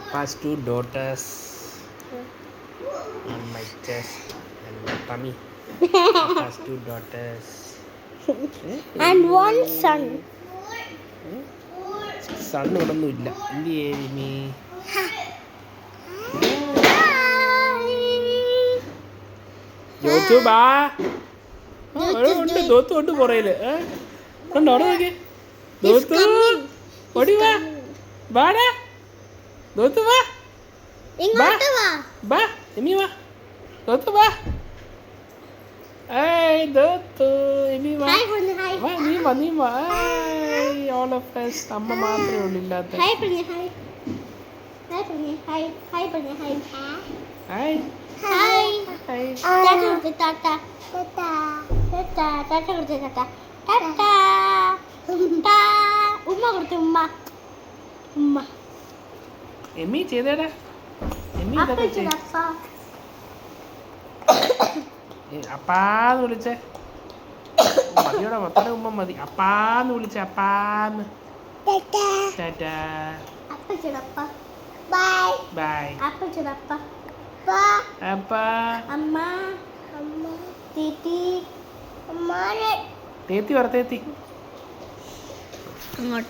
Appa's 2 daughters on my chest and my tummy. Appa's 2 daughters. And one son. Son ഒന്നും ഇല്ല. ഇല്ലേ മിമി? ജോത്തു ബാ. ഉണ്ട് ദോത്തു ഉണ്ട് പുറയില്. ഉണ്ടോ അവിടെ നോക്കി? ദോത്തു ഓടി വാ. വാടാ. ദോത്തു വാ. ഇങ്ങോട്ട് വാ. ബാ എമി വാ. ദോത്തു വാ. ഏയ് ദോത്തു എമി വാ. ഹായ് പറഞ്ഞു ഹായ്. വാ നീ വാ. ഏയ് all of us അമ്മ മാത്രമേ ഉള്ളൂ ഇല്ലാത്ത. ഹായ് പറഞ്ഞു ഹായ്. ഹായ് പറഞ്ഞു ഹായ്. ഹായ് പറഞ്ഞു hi. Hi hi. Hi. Tata കൊടുത്ത് ടാറ്റ. ടാറ്റ. ടാറ്റ. ടാറ്റ കൊടുത്ത് ടാറ്റ. ടാറ്റ. ടാ. ഉമ്മ കൊടുത്ത് ഉമ്മ. ഉമ്മ. എമി ചെയ്തേടാ. എമി അപ്പ ഇതൊക്കെ ചെയ്. അപ്പ. അപ്പാന്ന് വിളിച്ചേ. മതിയോടെ മൊത്തം ഉമ്മ മതി. അപ്പാന്ന് വിളിച്ചേ. അപ്പാന്ന്. ടാറ്റാ. അപ്പ ചെടപ്പ. ബൈ. ബൈ. അപ്പ ചെടപ്പ. അപ്പാ. അമ്മ. അമ്മ. തീറ്റി. അമ്മാനെ. തേത്തി പറ തേത്തി. അങ്ങോട്ട്.